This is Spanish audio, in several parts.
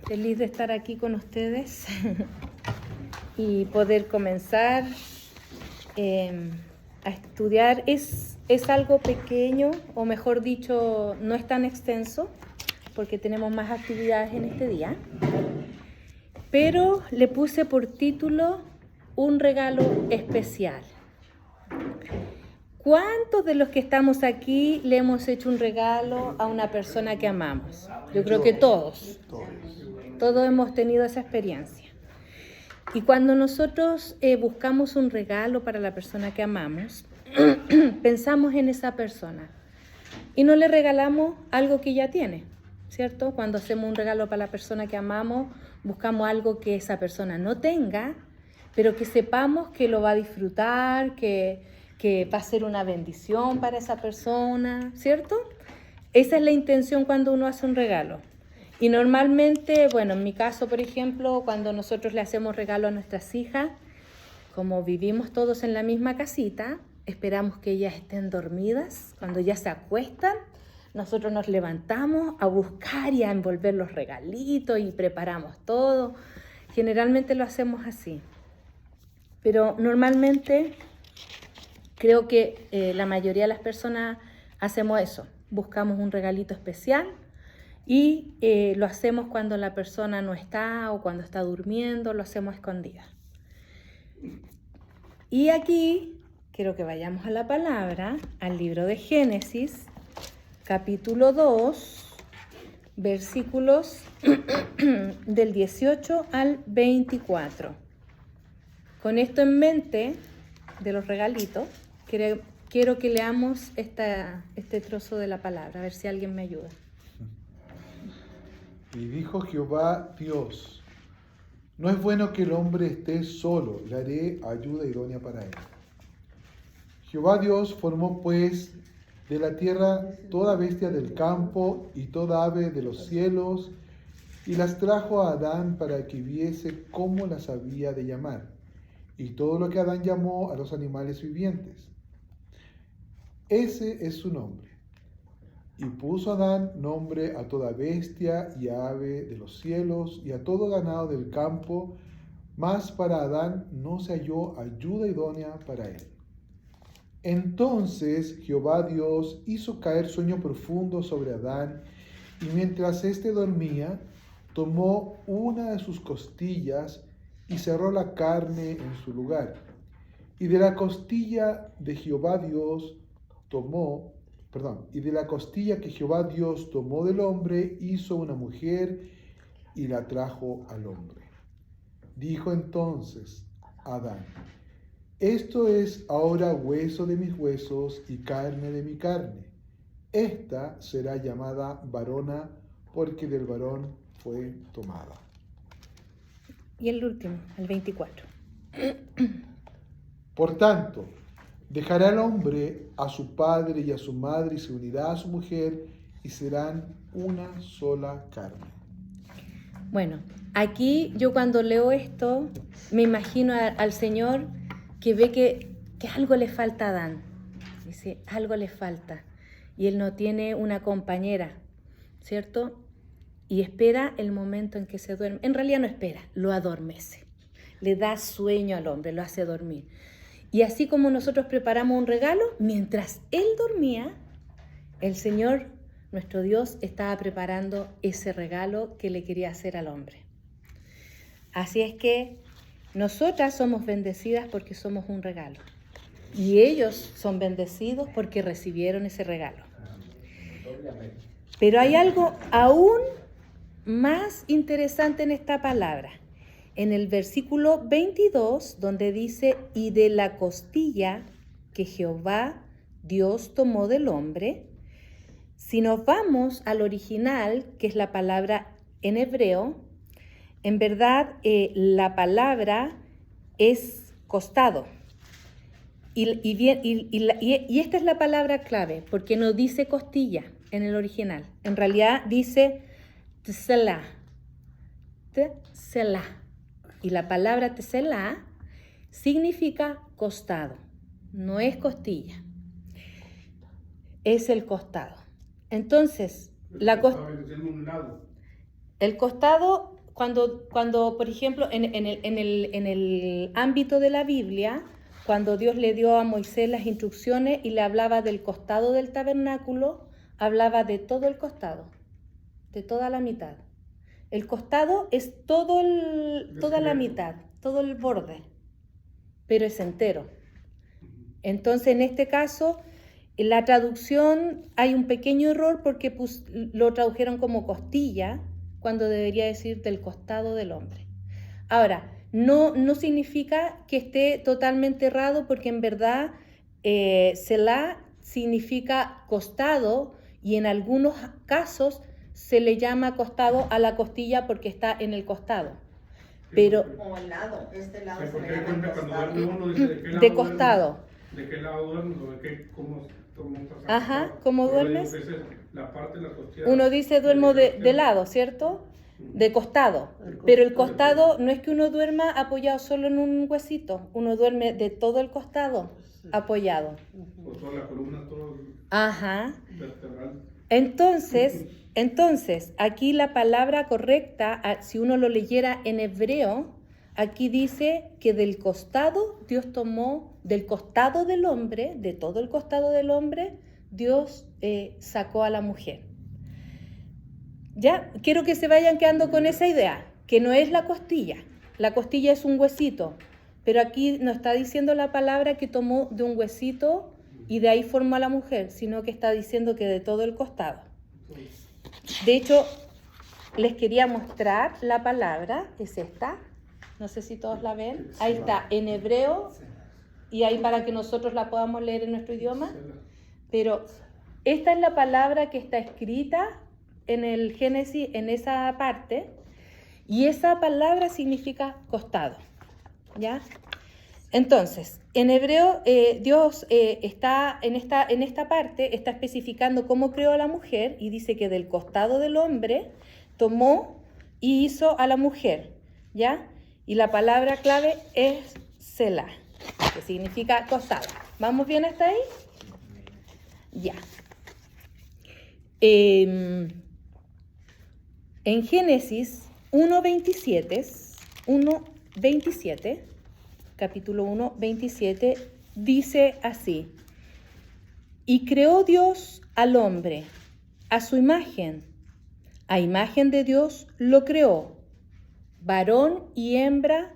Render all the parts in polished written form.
Feliz de estar aquí con ustedes y poder comenzar a estudiar. Es algo pequeño, o mejor dicho, no es tan extenso, porque tenemos más actividades en este día. Pero le puse por título Un regalo especial. ¿Cuántos de los que estamos aquí le hemos hecho un regalo a una persona que amamos? Yo creo que todos. Todos hemos tenido esa experiencia. Y cuando nosotros buscamos un regalo para la persona que amamos, pensamos en esa persona y no le regalamos algo que ya tiene, ¿cierto? Cuando hacemos un regalo para la persona que amamos, buscamos algo que esa persona no tenga, pero que sepamos que lo va a disfrutar, que va a ser una bendición para esa persona, ¿cierto? Esa es la intención cuando uno hace un regalo. Y normalmente, bueno, en mi caso, por ejemplo, cuando nosotros le hacemos regalo a nuestras hijas, como vivimos todos en la misma casita, esperamos que ellas estén dormidas. Cuando ya se acuestan, nosotros nos levantamos a buscar y a envolver los regalitos y preparamos todo. Generalmente lo hacemos así. Pero normalmente creo que la mayoría de las personas hacemos eso. Buscamos un regalito especial y lo hacemos cuando la persona no está o cuando está durmiendo, lo hacemos a escondidas. Y aquí quiero que vayamos a la palabra, al libro de Génesis, capítulo 2, versículos del 18 al 24. Con esto en mente, de los regalitos, quiero que leamos este trozo de la palabra, a ver si alguien me ayuda. Y dijo Jehová Dios, no es bueno que el hombre esté solo, le haré ayuda idónea para él. Jehová Dios formó pues de la tierra toda bestia del campo y toda ave de los cielos, y las trajo a Adán para que viese cómo las había de llamar, y todo lo que Adán llamó a los animales vivientes. Ese es su nombre. Y puso Adán nombre a toda bestia y ave de los cielos y a todo ganado del campo, mas para Adán no se halló ayuda idónea para él. Entonces Jehová Dios hizo caer sueño profundo sobre Adán, y mientras éste dormía, tomó una de sus costillas y cerró la carne en su lugar. Y de la costilla de Jehová Dios y de la costilla que Jehová Dios tomó del hombre, hizo una mujer y la trajo al hombre. Dijo entonces Adán, esto es ahora hueso de mis huesos y carne de mi carne. Esta será llamada varona, porque del varón fue tomada. Y el último, el 24. Por tanto, dejará el hombre a su padre y a su madre y se unirá a su mujer y serán una sola carne. Bueno, aquí yo cuando leo esto me imagino al Señor que ve que algo le falta a Adán. Dice, algo le falta. Y él no tiene una compañera, ¿cierto? Y espera el momento en que se duerme. En realidad no espera, lo adormece. Le da sueño al hombre, lo hace dormir. Y así como nosotros preparamos un regalo, mientras él dormía, el Señor, nuestro Dios, estaba preparando ese regalo que le quería hacer al hombre. Así es que nosotras somos bendecidas porque somos un regalo. Y ellos son bendecidos porque recibieron ese regalo. Pero hay algo aún más interesante en esta palabra. En el versículo 22, donde dice, y de la costilla que Jehová Dios tomó del hombre, si nos vamos al original, que es la palabra en hebreo, en verdad la palabra es costado. Y esta es la palabra clave, porque no dice costilla en el original. En realidad dice tselah. Tselah. Y la palabra tselah significa costado. No es costilla. Es el costado. Entonces, El costado, cuando por ejemplo, en el ámbito de la Biblia, cuando Dios le dio a Moisés las instrucciones y le hablaba del costado del tabernáculo, hablaba de todo el costado, de toda la mitad. El costado es toda la mitad, todo el borde, pero es entero. Entonces, en este caso, en la traducción hay un pequeño error porque lo tradujeron como costilla, cuando debería decir del costado del hombre. Ahora, no significa que esté totalmente errado, porque en verdad Selah significa costado, y en algunos casos se le llama costado a la costilla porque está en el costado. Pero, o el lado, este lado se Porque le llama cuando costado. duerme uno dice de qué lado de costado. duermes, de qué lado duermes o de qué, cómo estás Ajá, acostado. ¿cómo Pero duermes? digo que esa es la parte de la costilla. Uno dice duermo de lado, ¿cierto? De costado. Pero el costado no es que uno duerma apoyado solo en un huesito, uno duerme de todo el costado apoyado. O toda la columna, todo Ajá. vertebral. Entonces, aquí la palabra correcta, si uno lo leyera en hebreo, aquí dice que del costado, Dios tomó, del costado del hombre, de todo el costado del hombre, Dios sacó a la mujer. Ya, quiero que se vayan quedando con esa idea, que no es la costilla es un huesito, pero aquí no está diciendo la palabra que tomó de un huesito y de ahí formó a la mujer, sino que está diciendo que de todo el costado. De hecho, les quería mostrar la palabra, es esta, no sé si todos la ven, ahí está en hebreo, y ahí para que nosotros la podamos leer en nuestro idioma, pero esta es la palabra que está escrita en el Génesis, en esa parte, y esa palabra significa costado, ¿ya? Entonces, en hebreo, Dios está en esta parte, está especificando cómo creó a la mujer, y dice que del costado del hombre tomó y hizo a la mujer, ¿ya? Y la palabra clave es Selah, que significa costado. ¿Vamos bien hasta ahí? Ya. En Génesis 1:27, capítulo 1:27, dice así: y creó Dios al hombre a su imagen, a imagen de Dios lo creó, varón y hembra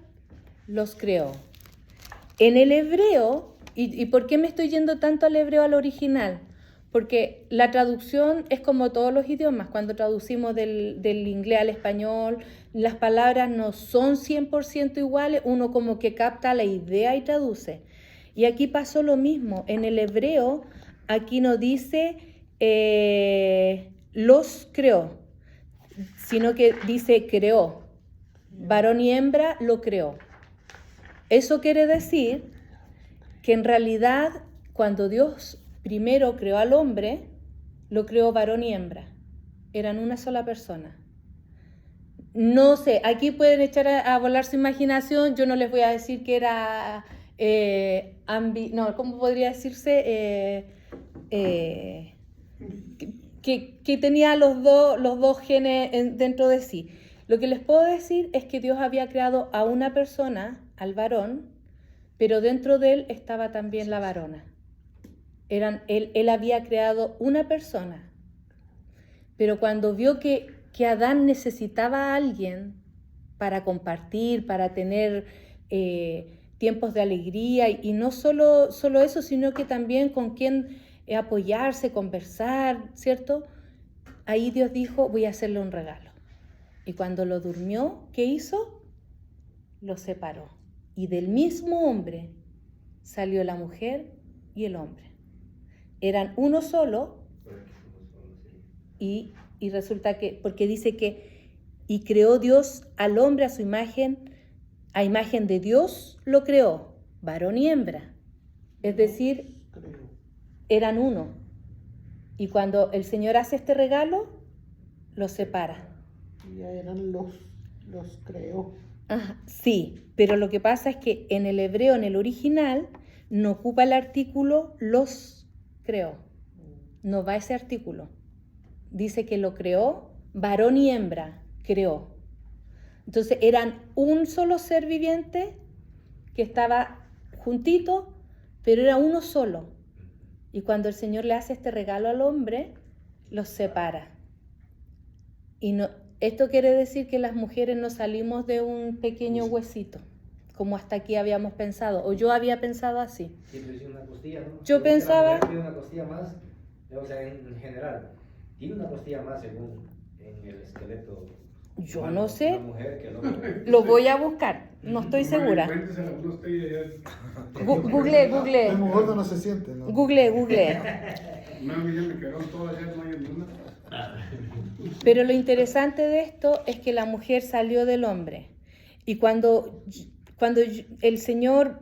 los creó. En el hebreo, ¿y por qué me estoy yendo tanto al hebreo, al original? Porque la traducción es como todos los idiomas. Cuando traducimos del inglés al español, las palabras no son 100% iguales, uno como que capta la idea y traduce. Y aquí pasó lo mismo. En el hebreo, aquí no dice los creó, sino que dice creó. Varón y hembra lo creó. Eso quiere decir que en realidad cuando Dios primero creó al hombre, lo creó varón y hembra. Eran una sola persona. No sé, aquí pueden echar a volar su imaginación. Yo no les voy a decir que era ¿cómo podría decirse? Que tenía los dos genes dentro de sí. Lo que les puedo decir es que Dios había creado a una persona, al varón, pero dentro de él estaba también la varona. Él había creado una persona, pero cuando vio que Adán necesitaba a alguien para compartir, para tener tiempos de alegría, y no solo eso, sino que también con quien apoyarse, conversar, ¿cierto? Ahí Dios dijo, voy a hacerle un regalo. Y cuando lo durmió, ¿qué hizo? Lo separó. Y del mismo hombre salió la mujer y el hombre. Eran uno solo, y resulta que, porque dice que, y creó Dios al hombre a su imagen, a imagen de Dios lo creó, varón y hembra. Es decir, eran uno. Y cuando el Señor hace este regalo, los separa. Ya eran los creó. Ajá, sí, pero lo que pasa es que en el hebreo, en el original, no ocupa el artículo los creó. No va ese artículo. Dice que lo creó varón y hembra. creó. Entonces eran un solo ser viviente que estaba juntito, pero era uno solo. Y cuando el Señor le hace este regalo al hombre, los separa. Y no, esto quiere decir que las mujeres no salimos de un pequeño huesito, como hasta aquí habíamos pensado, o yo había pensado así. Siempre es una costilla, ¿no? Yo pensaba... Tiene una costilla más, o sea, en general, tiene una costilla más según en el esqueleto. Yo humano, no sé. una mujer que el hombre. Lo voy a buscar, no estoy segura. Cuéntesela a usted y ya- Google. El muy gordo no se siente, ¿no? Google. No, a mí ya me quedaron todas, ya no hay ni una. Pero lo interesante de esto es que la mujer salió del hombre. Y cuando el Señor,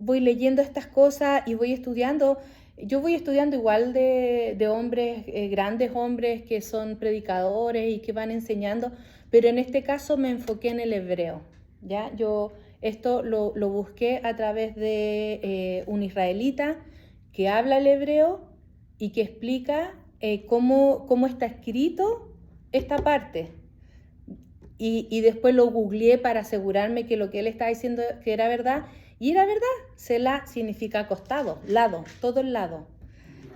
voy leyendo estas cosas y voy estudiando, yo voy estudiando igual de hombres, grandes hombres que son predicadores y que van enseñando, pero en este caso me enfoqué en el hebreo, ¿ya? Yo esto lo busqué a través de un israelita que habla el hebreo y que explica cómo está escrito esta parte. Y después lo googleé para asegurarme que lo que él estaba diciendo que era verdad. Y era verdad. Selah significa costado, lado, todo el lado.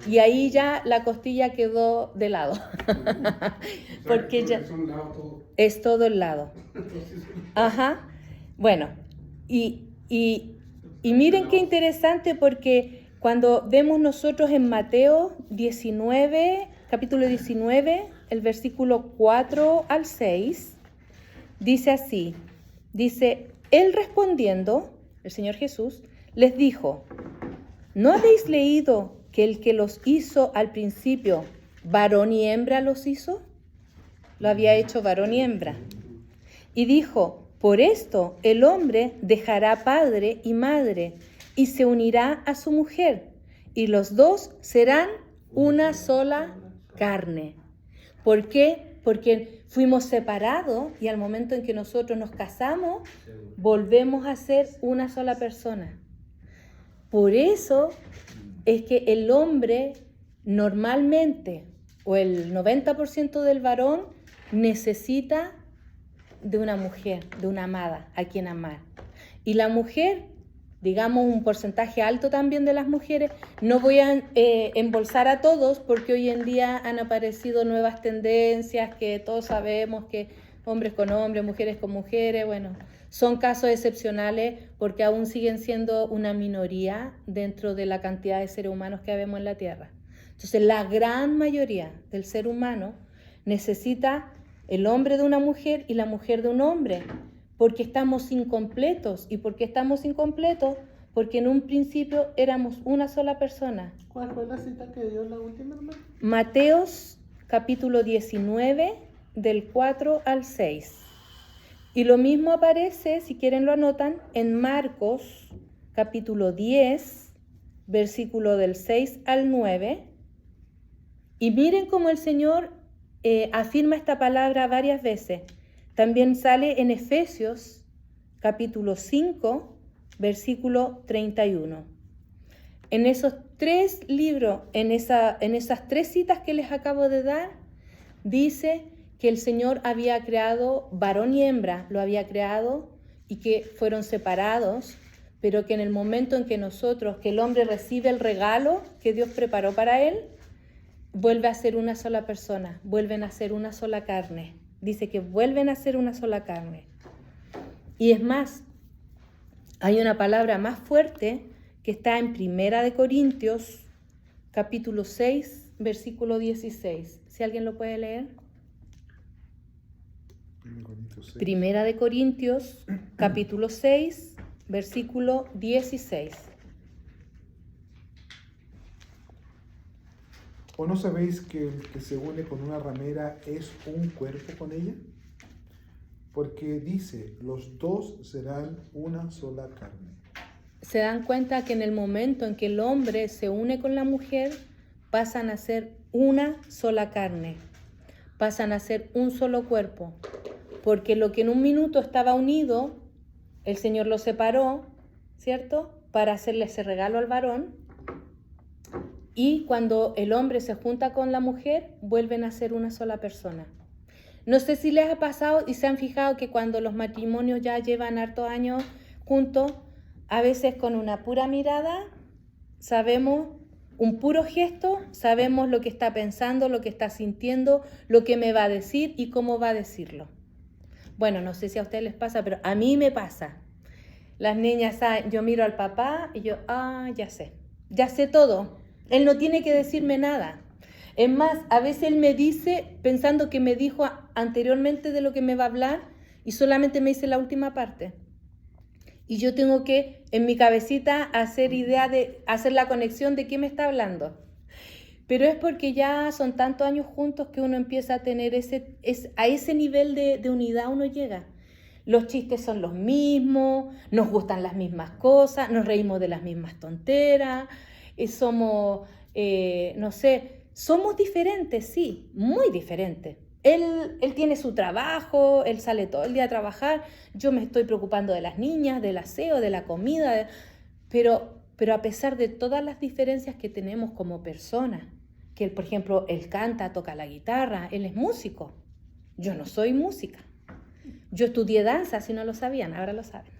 Y ahí ya la costilla quedó de lado. Porque ya Es un lado todo. es todo el lado. Ajá. Bueno, y miren qué interesante, porque cuando vemos nosotros en Mateo 19, capítulo 19, el versículo 4 al 6, dice así, dice, él respondiendo, el Señor Jesús, les dijo, ¿no habéis leído que el que los hizo al principio, varón y hembra los hizo? Lo había hecho varón y hembra. Y dijo, por esto el hombre dejará padre y madre y se unirá a su mujer, y los dos serán una sola carne. ¿Por qué? Porque fuimos separados y al momento en que nosotros nos casamos, volvemos a ser una sola persona. Por eso es que el hombre normalmente, o el 90% del varón, necesita de una mujer, de una amada, a quien amar. Y la mujer, digamos un porcentaje alto también de las mujeres, no voy a embolsar a todos porque hoy en día han aparecido nuevas tendencias que todos sabemos que hombres con hombres, mujeres con mujeres, bueno, son casos excepcionales porque aún siguen siendo una minoría dentro de la cantidad de seres humanos que habemos en la Tierra. Entonces la gran mayoría del ser humano necesita el hombre de una mujer y la mujer de un hombre, porque estamos incompletos. ¿Y por qué estamos incompletos? Porque en un principio éramos una sola persona. ¿Cuál fue la cita que dio la última, hermano? Mateos capítulo 19, del 4 al 6. Y lo mismo aparece, si quieren lo anotan, en Marcos capítulo 10, versículo del 6 al 9. Y miren cómo el Señor afirma esta palabra varias veces. También sale en Efesios capítulo 5, versículo 31. En esos tres libros, en esas tres citas que les acabo de dar, dice que el Señor había creado varón y hembra, lo había creado y que fueron separados, pero que en el momento en que que el hombre recibe el regalo que Dios preparó para él, vuelve a ser una sola persona, vuelven a ser una sola carne. Dice que vuelven a ser una sola carne. Y es más, hay una palabra más fuerte que está en Primera de Corintios, capítulo 6, versículo 16. Si alguien lo puede leer. Primera de Corintios, capítulo 6, versículo 16. ¿O no sabéis que el que se une con una ramera es un cuerpo con ella? Porque dice, los dos serán una sola carne. Se dan cuenta que en el momento en que el hombre se une con la mujer, pasan a ser una sola carne, pasan a ser un solo cuerpo. Porque lo que en un minuto estaba unido, el Señor lo separó, ¿cierto? Para hacerle ese regalo al varón. Y cuando el hombre se junta con la mujer, vuelven a ser una sola persona. No sé si les ha pasado y se han fijado que cuando los matrimonios ya llevan hartos años juntos, a veces con una pura mirada sabemos, un puro gesto, sabemos lo que está pensando, lo que está sintiendo, lo que me va a decir y cómo va a decirlo. Bueno, no sé si a ustedes les pasa, pero a mí me pasa. Las niñas saben, yo miro al papá y yo, ya sé todo. Él no tiene que decirme nada. Es más, a veces él me dice, pensando que me dijo anteriormente de lo que me va a hablar y solamente me dice la última parte. Y yo tengo que, en mi cabecita, hacer la conexión de qué me está hablando. Pero es porque ya son tantos años juntos que uno empieza a tener a ese nivel de unidad uno llega. Los chistes son los mismos, nos gustan las mismas cosas, nos reímos de las mismas tonteras, somos, no sé, somos diferentes, sí, muy diferentes. Él tiene su trabajo, él sale todo el día a trabajar, yo me estoy preocupando de las niñas, del aseo, de la comida, pero a pesar de todas las diferencias que tenemos como personas, que por ejemplo, él canta, toca la guitarra, él es músico, yo no soy música. Yo estudié danza, si no lo sabían, ahora lo saben.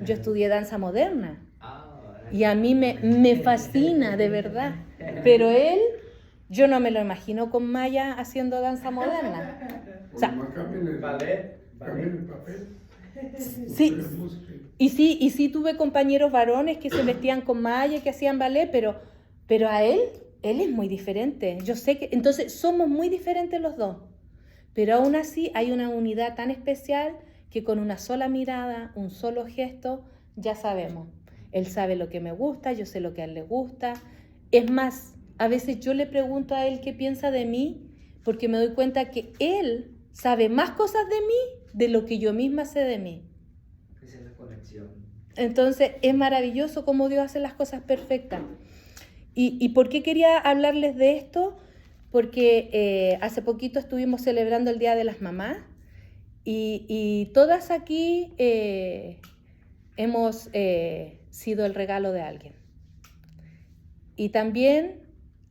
Yo estudié danza moderna y a mí me fascina, de verdad. Pero él, yo no me lo imagino con malla haciendo danza moderna. O sea, Cambien el papel. sí, y sí tuve compañeros varones que se vestían con malla, que hacían ballet, pero a él es muy diferente. Yo sé que, entonces somos muy diferentes los dos. Pero aún así hay una unidad tan especial que con una sola mirada, un solo gesto, ya sabemos. Él sabe lo que me gusta, yo sé lo que a él le gusta. Es más, a veces yo le pregunto a él qué piensa de mí, porque me doy cuenta que él sabe más cosas de mí de lo que yo misma sé de mí. Esa es la conexión. Entonces es maravilloso cómo Dios hace las cosas perfectas. ¿Y por qué quería hablarles de esto? Porque hace poquito estuvimos celebrando el Día de las Mamás y todas aquí hemos sido el regalo de alguien. Y también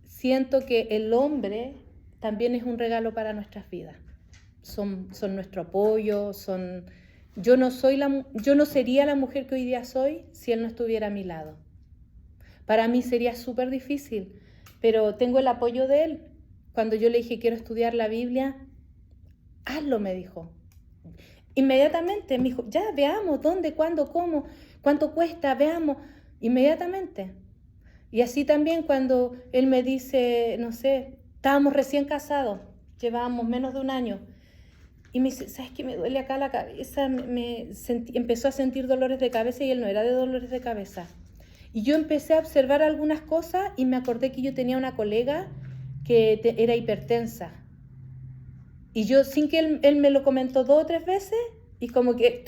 siento que el hombre también es un regalo para nuestras vidas. Son nuestro apoyo, yo no sería la mujer que hoy día soy si él no estuviera a mi lado. Para mí sería súper difícil, pero tengo el apoyo de él. Cuando yo le dije quiero estudiar la Biblia, hazlo, me dijo. Inmediatamente me dijo, ya veamos dónde, cuándo, cómo, cuánto cuesta, veamos, inmediatamente. Y así también cuando él me dice, no sé, estábamos recién casados, llevábamos menos de un año, y me dice, ¿sabes qué? Me duele acá la cabeza, empezó a sentir dolores de cabeza y él no era de dolores de cabeza. Y yo empecé a observar algunas cosas y me acordé que yo tenía una colega que era hipertensa. Y yo, sin que él me lo comentó 2 o 3 veces, y como que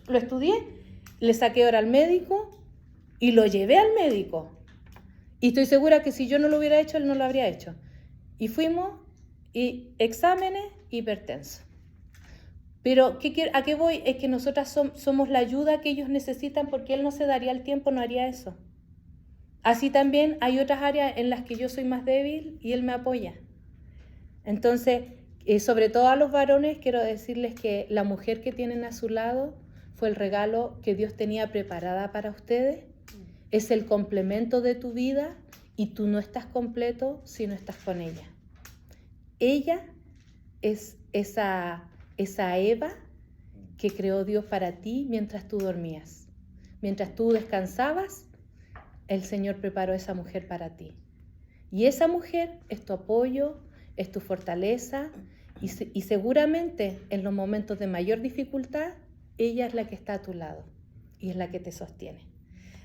lo estudié, le saqué hora al médico y lo llevé al médico. Y estoy segura que si yo no lo hubiera hecho, él no lo habría hecho. Y fuimos, y exámenes, hipertenso. Pero ¿a qué voy? Es que nosotras somos la ayuda que ellos necesitan porque él no se daría el tiempo, no haría eso. Así también hay otras áreas en las que yo soy más débil y él me apoya. Entonces, sobre todo a los varones, quiero decirles que la mujer que tienen a su lado fue el regalo que Dios tenía preparada para ustedes. Es el complemento de tu vida y tú no estás completo si no estás con ella. Ella es esa Eva que creó Dios para ti mientras tú dormías. Mientras tú descansabas, el Señor preparó esa mujer para ti. Y esa mujer es tu apoyo, es tu fortaleza y seguramente en los momentos de mayor dificultad, ella es la que está a tu lado y es la que te sostiene.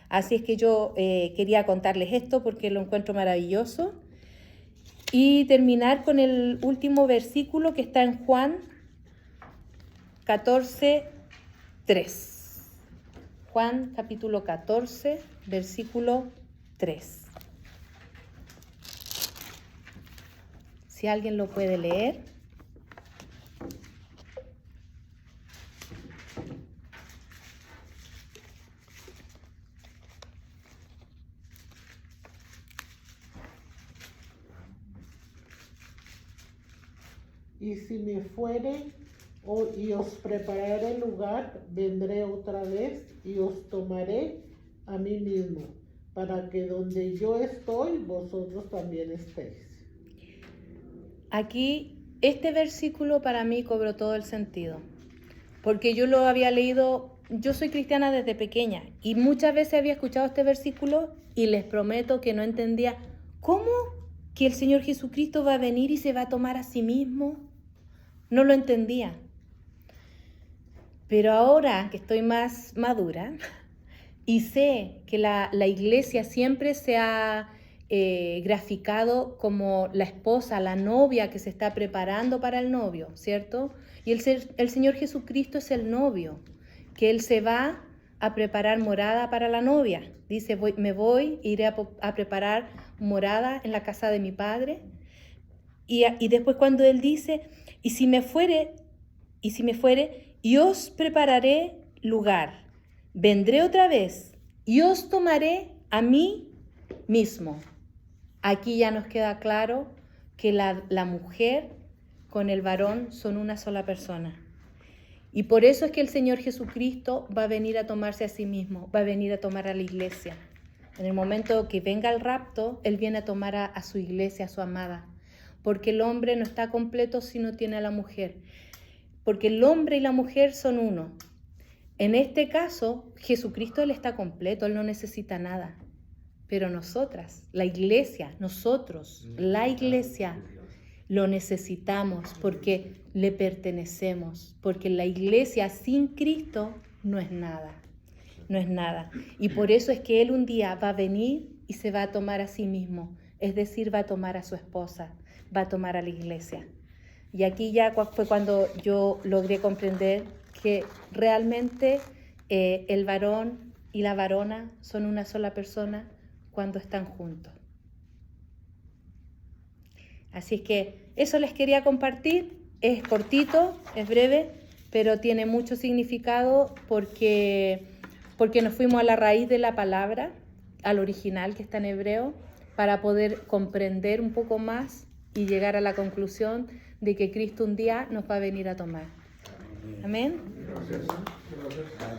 Así es que yo quería contarles esto porque lo encuentro maravilloso y terminar con el último versículo que está en Juan 14:3. Juan capítulo 14, versículo 3. Si alguien lo puede leer. y si me fuere y os prepararé lugar, vendré otra vez y os tomaré a mí mismo, para que donde yo estoy, vosotros también estéis. Aquí, este versículo para mí cobró todo el sentido, porque yo lo había leído, yo soy cristiana desde pequeña, y muchas veces había escuchado este versículo y les prometo que no entendía cómo que el Señor Jesucristo va a venir y se va a tomar a sí mismo. No lo entendía. Pero ahora que estoy más madura y sé que la iglesia siempre se ha graficado como la esposa, la novia que se está preparando para el novio, ¿cierto? Y el Señor Jesucristo es el novio, que Él se va a preparar morada para la novia. Dice, iré a preparar morada en la casa de mi Padre. Y después cuando Él dice, y si me fuere, y os prepararé lugar, vendré otra vez y os tomaré a mí mismo. Aquí ya nos queda claro que la mujer con el varón son una sola persona. Y por eso es que el Señor Jesucristo va a venir a tomarse a sí mismo, va a venir a tomar a la iglesia. En el momento que venga el rapto, Él viene a tomar a su iglesia, a su amada. Porque el hombre no está completo si no tiene a la mujer. Porque el hombre y la mujer son uno. En este caso, Jesucristo Él está completo, Él no necesita nada. Pero nosotras, la iglesia, la iglesia, lo necesitamos porque le pertenecemos. Porque la iglesia sin Cristo no es nada. No es nada. Y por eso es que Él un día va a venir y se va a tomar a sí mismo. Es decir, va a tomar a su esposa, va a tomar a la iglesia. Y aquí ya fue cuando yo logré comprender que realmente el varón y la varona son una sola persona cuando están juntos. Así es que eso les quería compartir. Es cortito, es breve, pero tiene mucho significado porque nos fuimos a la raíz de la palabra, al original que está en hebreo, para poder comprender un poco más y llegar a la conclusión de que Cristo un día nos va a venir a tomar. Amén. Gracias.